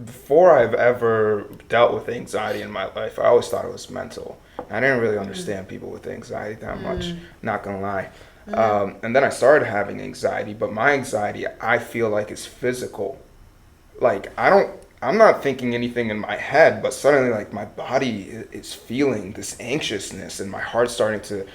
before I've ever dealt with anxiety in my life, I always thought it was mental. I didn't really understand people with anxiety that much, not gonna lie. And then I started having anxiety, but my anxiety, I feel like, is physical. Like, I'm not thinking anything in my head, but suddenly, like, my body is feeling this anxiousness and my heart's starting to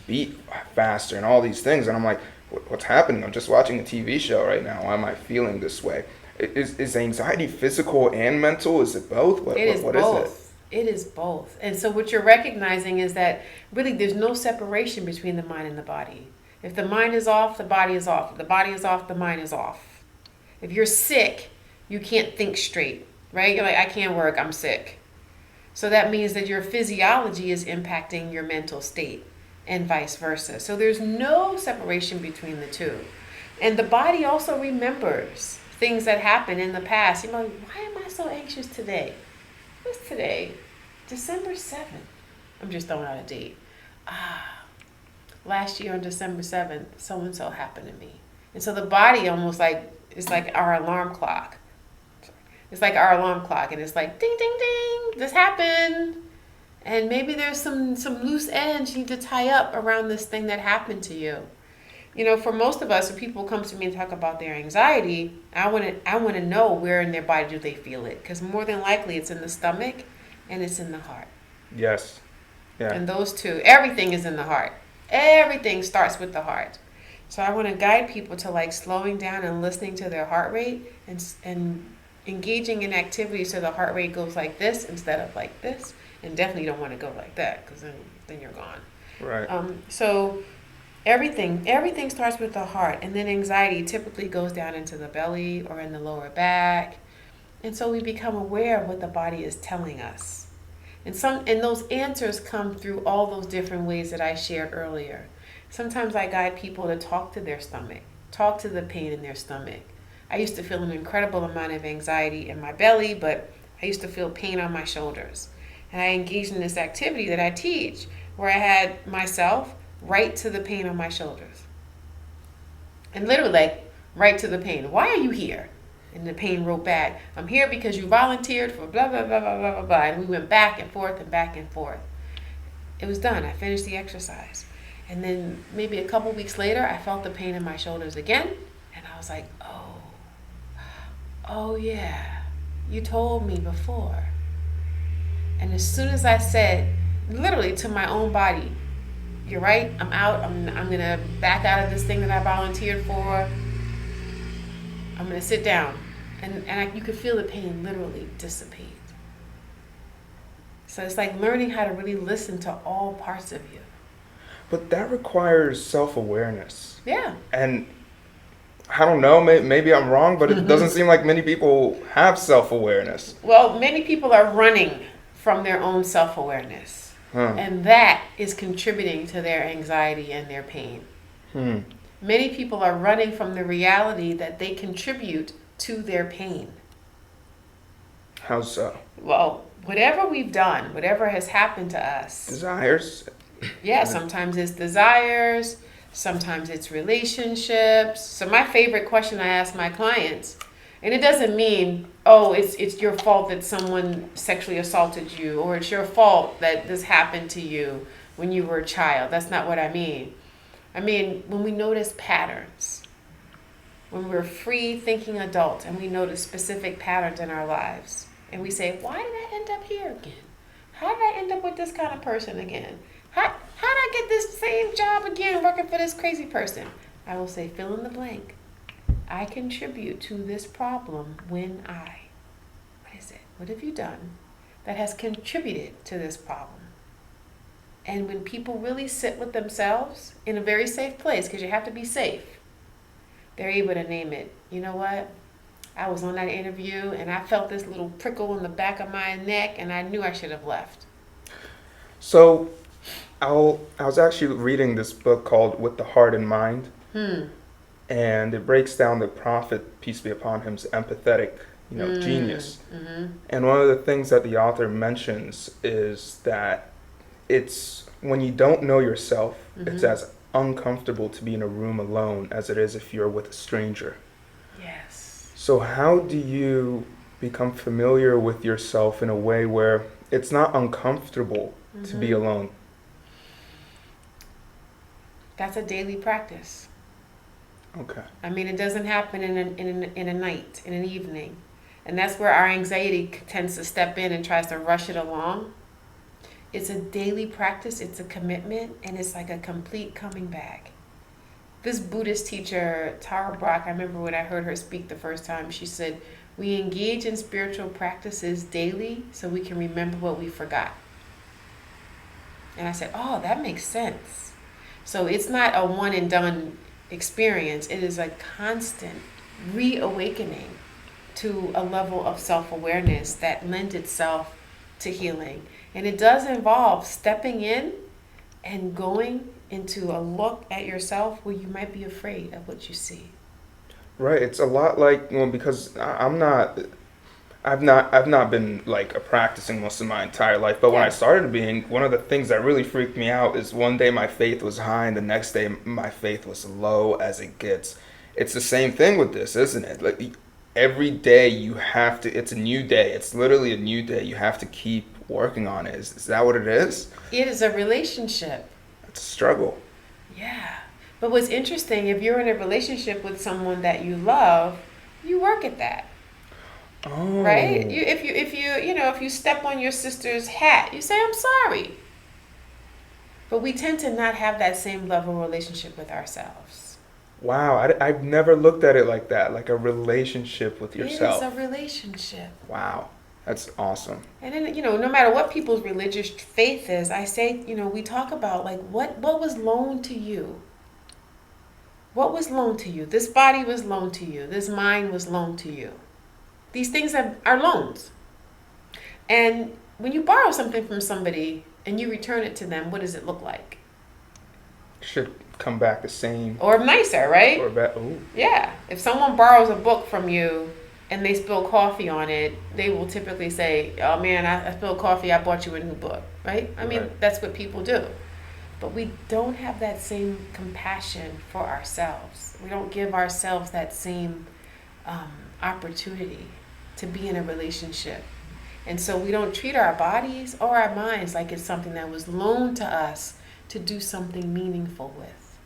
beat faster and all these things. And I'm like, what's happening? I'm just watching a TV show right now. Why am I feeling this way? Is anxiety physical and mental? Is it both? What is it? It is both. And so what you're recognizing is that really there's no separation between the mind and the body. If the mind is off, the body is off. If the body is off, the mind is off. If you're sick, you can't think straight, right? You're like, I can't work, I'm sick. So that means that your physiology is impacting your mental state and vice versa. So there's no separation between the two. And the body also remembers things that happened in the past. You know, why am I so anxious today? What's today? December 7th. I'm just throwing out a date. Last year on December 7th, so-and-so happened to me. And so the body almost like, it's like our alarm clock. It's like our alarm clock, and it's like, ding, ding, ding, this happened. And maybe there's some loose ends you need to tie up around this thing that happened to you. You know, for most of us, when people come to me and talk about their anxiety, I want to know where in their body do they feel it. Because more than likely, it's in the stomach and it's in the heart. Yes. Yeah. And those two, everything is in the heart. Everything starts with the heart. So I want to guide people to like slowing down and listening to their heart rate and engaging in activities so the heart rate goes like this instead of like this. And definitely don't want to go like that because then you're gone. Right. So everything starts with the heart, and then anxiety typically goes down into the belly or in the lower back. And so we become aware of what the body is telling us. And those answers come through all those different ways that I shared earlier. Sometimes I guide people to talk to their stomach, talk to the pain in their stomach. I used to feel an incredible amount of anxiety in my belly, but I used to feel pain on my shoulders. And I engaged in this activity that I teach where I had myself right to the pain on my shoulders. And literally like right to the pain. Why are you here? And the pain wrote back, I'm here because you volunteered for blah, blah, blah, blah, blah, blah, blah. And we went back and forth and back and forth. It was done. I finished the exercise. And then maybe a couple weeks later, I felt the pain in my shoulders again. And I was like, oh yeah, you told me before. And as soon as I said, literally to my own body, you're right, I'm out, I'm going to back out of this thing that I volunteered for. I'm going to sit down. And you could feel the pain literally dissipate. So it's like learning how to really listen to all parts of you. But that requires self-awareness. Yeah. And I don't know, maybe I'm wrong, but it doesn't seem like many people have self-awareness. Well, many people are running from their own self-awareness. And that is contributing to their anxiety and their pain. Many people are running from the reality that they contribute to their pain. How so? Well, whatever we've done, whatever has happened to us. Desires? Yeah, sometimes it's desires, sometimes it's relationships. So my favorite question I ask my clients, and it doesn't mean, oh, it's your fault that someone sexually assaulted you, or it's your fault that this happened to you when you were a child. That's not what I mean. I mean, when we notice patterns, when we're free thinking adults and we notice specific patterns in our lives, and we say, why did I end up here again? How did I end up with this kind of person again? How did I get this same job again working for this crazy person? I will say, fill in the blank. I contribute to this problem when what is it? What have you done that has contributed to this problem? And when people really sit with themselves in a very safe place, because you have to be safe, they're able to name it. You know what? I was on that interview and I felt this little prickle in the back of my neck and I knew I should have left. So I was actually reading this book called With the Heart in Mind. And it breaks down the prophet, peace be upon him's empathetic, genius. And one of the things that the author mentions is that it's when you don't know yourself, it's as uncomfortable to be in a room alone as it is if you're with a stranger. Yes. So how do you become familiar with yourself in a way where it's not uncomfortable to be alone? That's a daily practice. Okay. I mean, it doesn't happen in a night, in an evening. And that's where our anxiety tends to step in and tries to rush it along. It's a daily practice, it's a commitment, and it's like a complete coming back. This Buddhist teacher, Tara Brach, I remember when I heard her speak the first time, she said, we engage in spiritual practices daily so we can remember what we forgot. And I said, oh, that makes sense. So it's not a one and done experience. It is a constant reawakening to a level of self-awareness that lends itself to healing. And it does involve stepping in and going into a look at yourself where you might be afraid of what you see. Right. It's a lot like, well, because I've not been like a practicing most of my entire life, but when I started being, one of the things that really freaked me out is one day my faith was high and the next day my faith was low as it gets. It's the same thing with this, isn't it? Like every day you have to, it's a new day. It's literally a new day. You have to keep working on it. Is that what it is? It is a relationship. It's a struggle. Yeah. But what's interesting, if you're in a relationship with someone that you love, you work at that. Oh. Right? If you step on your sister's hat, you say, I'm sorry. But we tend to not have that same level of relationship with ourselves. Wow, I've never looked at it like that, like a relationship with yourself. It is a relationship. Wow, that's awesome. And then, no matter what people's religious faith is, I say, we talk about like what was loaned to you. What was loaned to you? This body was loaned to you. This mind was loaned to you. These things are loans. And when you borrow something from somebody and you return it to them, what does it look like? Should come back the same. Or nicer, right? Or better. Ooh. Yeah. If someone borrows a book from you and they spill coffee on it, they will typically say, oh man, I spilled coffee, I bought you a new book, right? I mean, that's what people do. But we don't have that same compassion for ourselves. We don't give ourselves that same opportunity to be in a relationship. And so we don't treat our bodies or our minds like it's something that was loaned to us to do something meaningful with.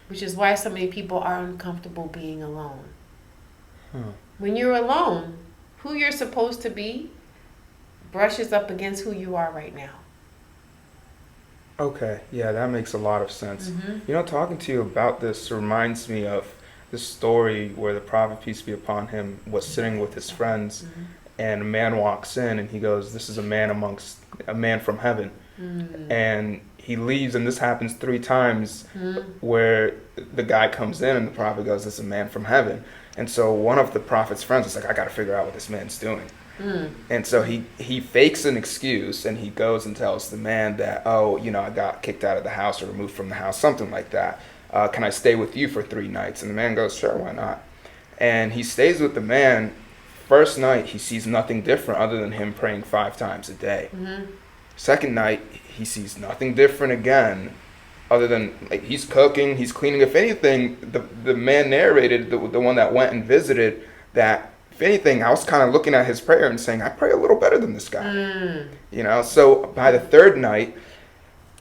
Which is why so many people are uncomfortable being alone. When you're alone, who you're supposed to be brushes up against who you are right now. Okay, yeah, that makes a lot of sense. Talking to you about this reminds me of this story where the Prophet, peace be upon him, was sitting with his friends, and a man walks in and he goes, this is a man from heaven. And he leaves, and this happens 3 times where the guy comes in and the Prophet goes, this is a man from heaven. And so one of the Prophet's friends is like, I got to figure out what this man's doing. And so he fakes an excuse and he goes and tells the man that, I got kicked out of the house or removed from the house, something like that. Can I stay with you for 3 nights? And the man goes, sure, why not? And he stays with the man. First night, he sees nothing different other than him praying 5 times a day. Second night, he sees nothing different again other than like he's cooking, he's cleaning. If anything, the man narrated, the one that went and visited, that if anything, I was kind of looking at his prayer and saying, I pray a little better than this guy. So by the 3rd night,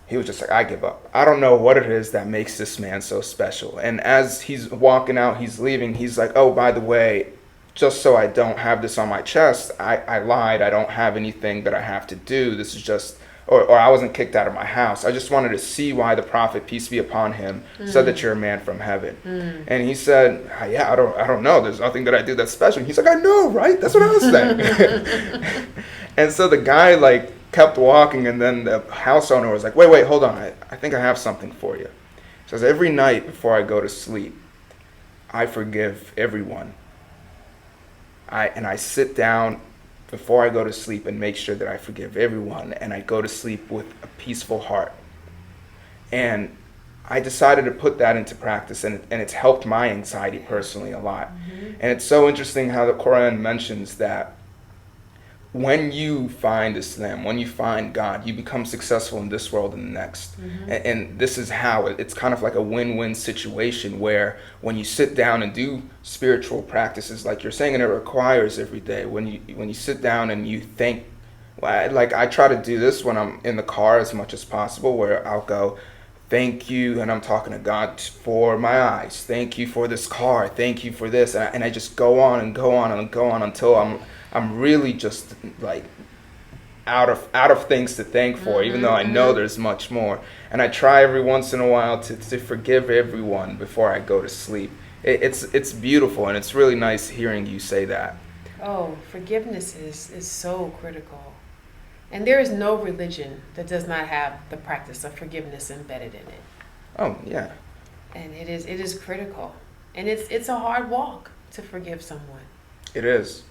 he was just like, I give up. I don't know what it is that makes this man so special. And as he's walking out, he's leaving, he's like, oh, by the way, just so I don't have this on my chest, I lied. I don't have anything that I have to do. This is just, or I wasn't kicked out of my house. I just wanted to see why the Prophet, peace be upon him, said that you're a man from heaven. And he said, yeah, I don't know. There's nothing that I do that's special. And he's like, I know, right? That's what I was saying. And so the guy kept walking, and then the house owner was like, wait, hold on. I think I have something for you. He says, every night before I go to sleep, I forgive everyone. I sit down before I go to sleep and make sure that I forgive everyone, and I go to sleep with a peaceful heart. And I decided to put that into practice, and it's helped my anxiety personally a lot. And it's so interesting how the Quran mentions that when you find Islam, when you find God, you become successful in this world and the next. And this is how it's kind of like a win-win situation, where when you sit down and do spiritual practices, like you're saying, and it requires every day, when you sit down and you think, like I try to do this when I'm in the car as much as possible, where I'll go, thank you, and I'm talking to God for my eyes. Thank you for this car. Thank you for this, and I just go on and go on and go on until I'm really just like out of things to thank for, even though I know there's much more. And I try every once in a while to forgive everyone before I go to sleep. It's beautiful, and it's really nice hearing you say that. Oh, forgiveness is so critical. And there is no religion that does not have the practice of forgiveness embedded in it. Oh, yeah. And it is critical. And it's a hard walk to forgive someone. It is.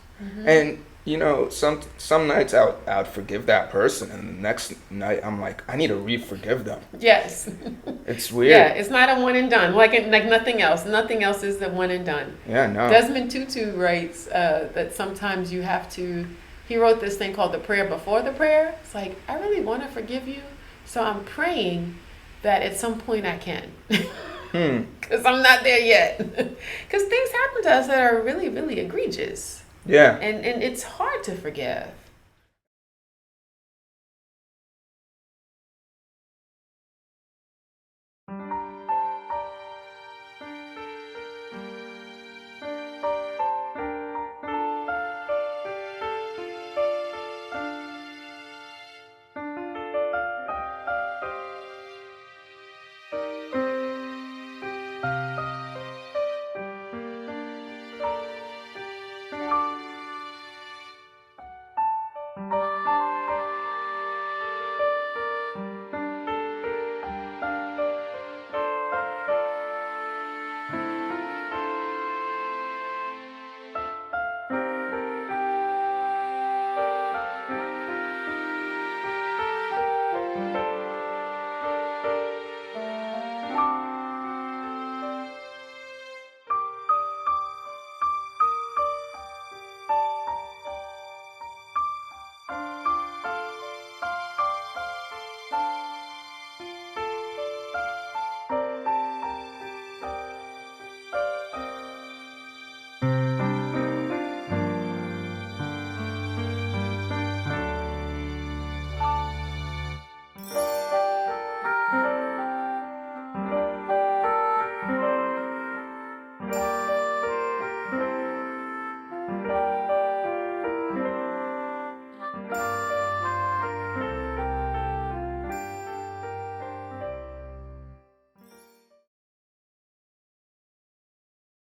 And you know, some nights I'd forgive that person, and the next night I'm like, I need to re-forgive them. Yes. It's weird. Yeah, it's not a one and done. Like nothing else. Nothing else is the one and done. Yeah, no. Desmond Tutu writes that sometimes you have to. He wrote this thing called the prayer before the prayer. It's like, I really want to forgive you, so I'm praying that at some point I can. Because I'm not there yet. Because things happen to us that are really, really egregious. Yeah. And it's hard to forgive.